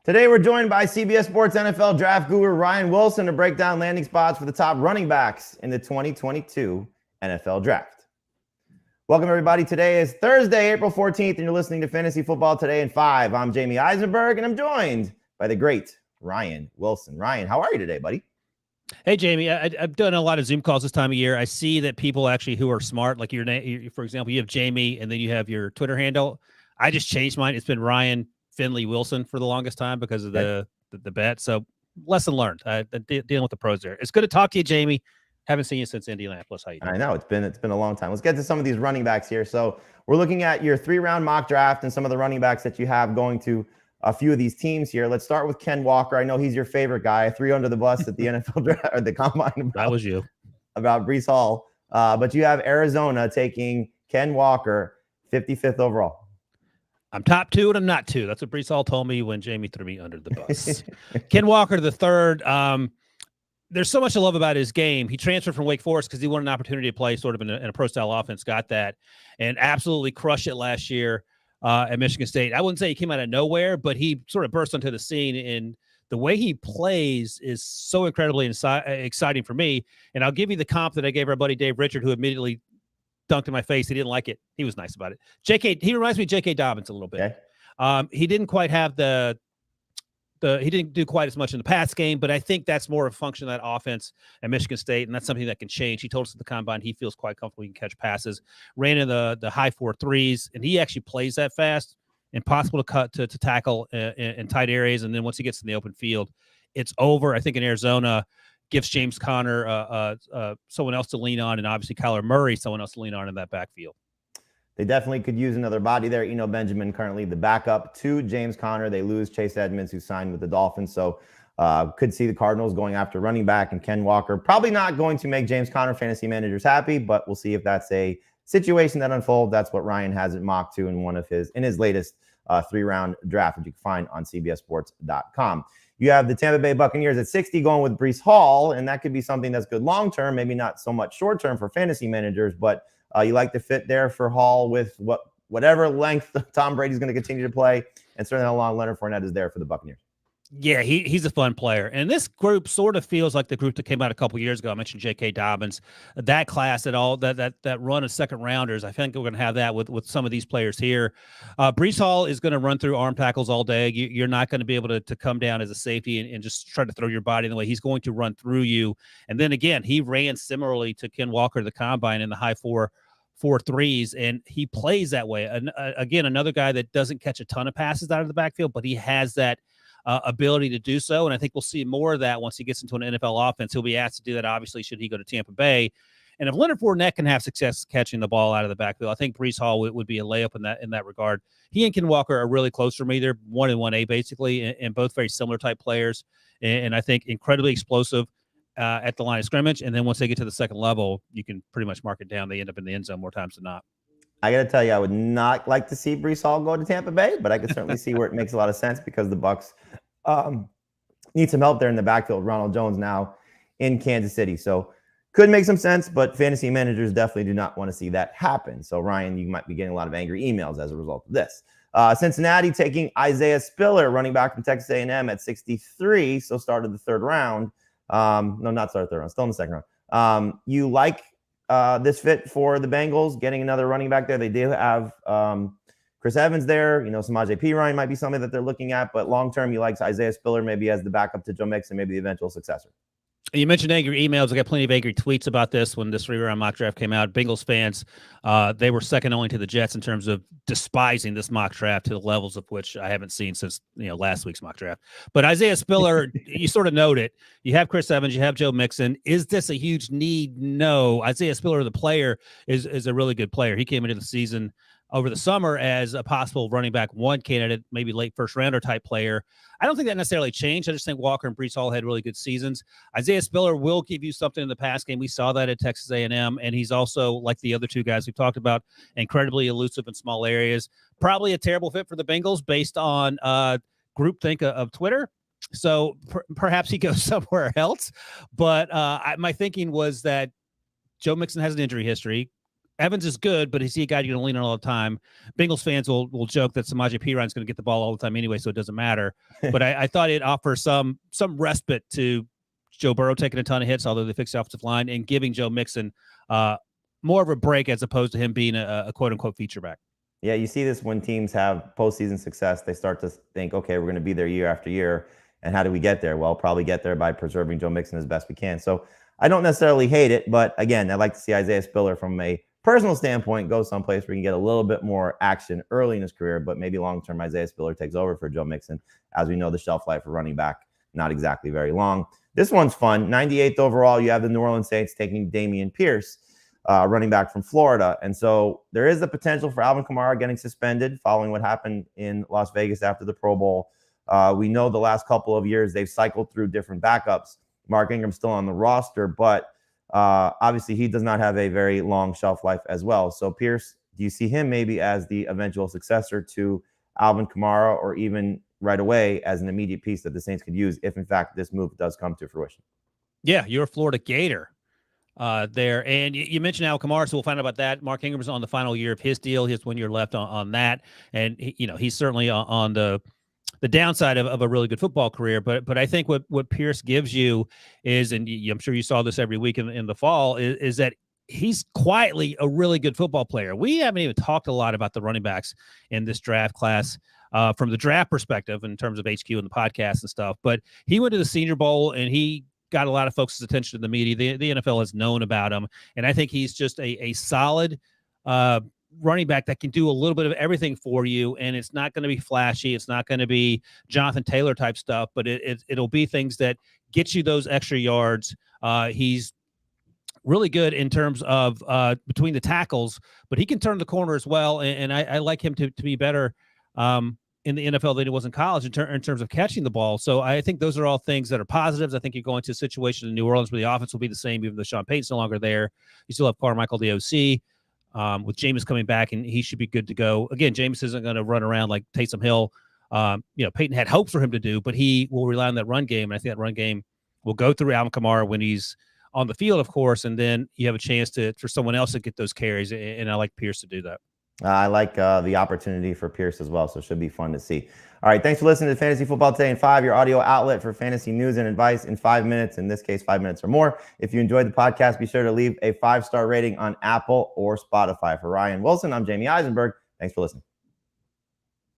Today, we're joined by CBS Sports NFL draft guru Ryan Wilson to break down landing spots for the top running backs in the 2022 NFL Draft. Welcome, everybody. Today is Thursday, April 14th, and you're listening to Fantasy Football Today in 5. I'm Jamie Eisenberg, and I'm joined by the great Ryan Wilson. Ryan, how are you today, buddy? Hey, Jamie, I've done a lot of Zoom calls this time of year. I see that people actually who are smart, like your name, for example, you have Jamie, and then you have your Twitter handle. I just changed mine. It's been Ryan Finley Wilson for the longest time because of the bet. So lesson learned. Dealing with the pros there. It's good to talk to you, Jamie. Haven't seen you since Indianapolis. How you doing? I know it's been a long time. Let's get to some of these running backs here. So we're looking at your 3-round mock draft and some of the running backs that you have going to a few of these teams here. Let's start with Ken Walker. I know he's your favorite guy. I threw under the bus at the NFL draft or the combine. That was you about Breece Hall, but you have Arizona taking Ken Walker, 55th overall. I'm top 2 and I'm not 2. That's what Breece Hall told me when Jamie threw me under the bus. Ken Walker, the third. There's so much to love about his game. He transferred from Wake Forest because he wanted an opportunity to play sort of in a pro-style offense, got that, and absolutely crushed it last year at Michigan State. I wouldn't say he came out of nowhere, but he sort of burst onto the scene, and the way he plays is so incredibly exciting for me. And I'll give you the comp that I gave our buddy Dave Richard, who immediately dunked in my face. He didn't like it. He was nice about it. He reminds me of J.K. Dobbins a little bit. Okay. He didn't quite have he didn't do quite as much in the pass game, but I think that's more a function of that offense at Michigan State, and that's something that can change. He told us at the combine he feels quite comfortable. He can catch passes, ran in the high 4.3s, and he actually plays that fast. Impossible to cut to tackle in tight areas, and then once he gets in the open field, it's over. I think in Arizona gives James Conner someone else to lean on, and obviously Kyler Murray someone else to lean on in that backfield. They definitely could use another body there. Eno Benjamin currently the backup to James Conner. They lose Chase Edmonds, who signed with the Dolphins. So could see the Cardinals going after running back and Ken Walker. Probably not going to make James Conner fantasy managers happy, but we'll see if that's a situation that unfolds. That's what Ryan has it mocked to in his latest 3-round draft, which you can find on cbssports.com. You have the Tampa Bay Buccaneers at 60 going with Breece Hall, and that could be something that's good long-term, maybe not so much short-term for fantasy managers, but you like the fit there for Hall with whatever length Tom Brady's going to continue to play, and certainly how long Leonard Fournette is there for the Buccaneers. Yeah, he's a fun player. And this group sort of feels like the group that came out a couple years ago. I mentioned J.K. Dobbins. That class that run of second rounders, I think we're going to have that with some of these players here. Breece Hall is going to run through arm tackles all day. You're not going to be able to come down as a safety and just try to throw your body in the way. He's going to run through you. And then again, he ran similarly to Ken Walker, the combine, in the high 4.3s, and he plays that way. Again, another guy that doesn't catch a ton of passes out of the backfield, but he has that ability to do so, and I think we'll see more of that once he gets into an NFL offense. He'll be asked to do that, obviously, should he go to Tampa Bay. And if Leonard Fournette can have success catching the ball out of the backfield, I think Breece Hall would be a layup in that regard. He and Ken Walker are really close for me. They're 1 and 1A basically, and both very similar type players, and I think incredibly explosive at the line of scrimmage. And then once they get to the second level, you can pretty much mark it down. They end up in the end zone more times than not. I got to tell you, I would not like to see Breece Hall go to Tampa Bay, but I could certainly see where it makes a lot of sense because the Bucs need some help there in the backfield. Ronald Jones now in Kansas City. So could make some sense, but fantasy managers definitely do not want to see that happen. So, Ryan, you might be getting a lot of angry emails as a result of this. Cincinnati taking Isaiah Spiller, running back from Texas A&M at 63, so started the third round. No, not start the third round, still in the second round. You like this fit for the Bengals, getting another running back there. They do have Chris Evans there. Samaje Perine might be something that they're looking at, but long-term, you like Isaiah Spiller maybe as the backup to Joe Mixon, maybe the eventual successor. You mentioned angry emails. I got plenty of angry tweets about this when this 3-round mock draft came out. Bengals fans, they were second only to the Jets in terms of despising this mock draft to the levels of which I haven't seen since last week's mock draft. But Isaiah Spiller, you sort of note it. You have Chris Evans, you have Joe Mixon. Is this a huge need? No. Isaiah Spiller, the player, is a really good player. He came into the season over the summer as a possible running back 1 candidate, maybe late first rounder type player. I don't think that necessarily changed. I just think Walker and Breece Hall had really good seasons. Isaiah Spiller will give you something in the pass game. We saw that at Texas A&M, and he's also, like the other two guys we've talked about, incredibly elusive in small areas. Probably a terrible fit for the Bengals based on groupthink of Twitter. So perhaps he goes somewhere else. But my thinking was that Joe Mixon has an injury history. Evans is good, but is he a guy you're going to lean on all the time? Bengals fans will joke that Samaje Perine's going to get the ball all the time anyway, so it doesn't matter. But I thought it offers some respite to Joe Burrow taking a ton of hits, although they fixed the offensive line, and giving Joe Mixon more of a break as opposed to him being a quote-unquote feature back. Yeah, you see this when teams have postseason success. They start to think, okay, we're going to be there year after year. And how do we get there? Well, probably get there by preserving Joe Mixon as best we can. So I don't necessarily hate it, but again, I'd like to see Isaiah Spiller from a personal standpoint go someplace where he can get a little bit more action early in his career, but maybe long-term Isaiah Spiller takes over for Joe Mixon. As we know, the shelf life for running back, not exactly very long. This one's fun. 98th overall, you have the New Orleans Saints taking Damian Pierce, running back from Florida. And so there is the potential for Alvin Kamara getting suspended following what happened in Las Vegas after the Pro Bowl. We know the last couple of years they've cycled through different backups. Mark Ingram's still on the roster, but obviously he does not have a very long shelf life as well. So Pierce, do you see him maybe as the eventual successor to Alvin Kamara, or even right away as an immediate piece that the Saints could use if in fact this move does come to fruition? Yeah, you're a Florida Gator there. And you mentioned Al Kamara, so we'll find out about that. Mark Ingram's on the final year of his deal. He has 1 year left on that. And, he's certainly on the downside of a really good football career. But I think what Pierce gives you is, and I'm sure you saw this every week in the fall, is that he's quietly a really good football player. We haven't even talked a lot about the running backs in this draft class from the draft perspective in terms of HQ and the podcast and stuff. But he went to the Senior Bowl and he got a lot of folks' attention in the media. The NFL has known about him. And I think he's just a solid running back that can do a little bit of everything for you. And it's not going to be flashy. It's not going to be Jonathan Taylor type stuff, but it'll be things that get you those extra yards. He's really good in terms of between the tackles, but he can turn the corner as well. And I like him to be better in the NFL than he was in college in terms of catching the ball. So I think those are all things that are positives. I think you're going to a situation in New Orleans where the offense will be the same, even though Sean Payton's no longer there. You still have Carmichael, the OC. With Jameis coming back, and he should be good to go. Again, Jameis isn't going to run around like Taysom Hill. Peyton had hopes for him to do, but he will rely on that run game. And I think that run game will go through Alvin Kamara when he's on the field, of course, and then you have a chance for someone else to get those carries. And I like Pierce to do that. I like the opportunity for Pierce as well, so it should be fun to see. All right, thanks for listening to Fantasy Football Today in 5, your audio outlet for fantasy news and advice in 5 minutes, in this case, 5 minutes or more. If you enjoyed the podcast, be sure to leave a 5-star rating on Apple or Spotify. For Ryan Wilson, I'm Jamie Eisenberg. Thanks for listening.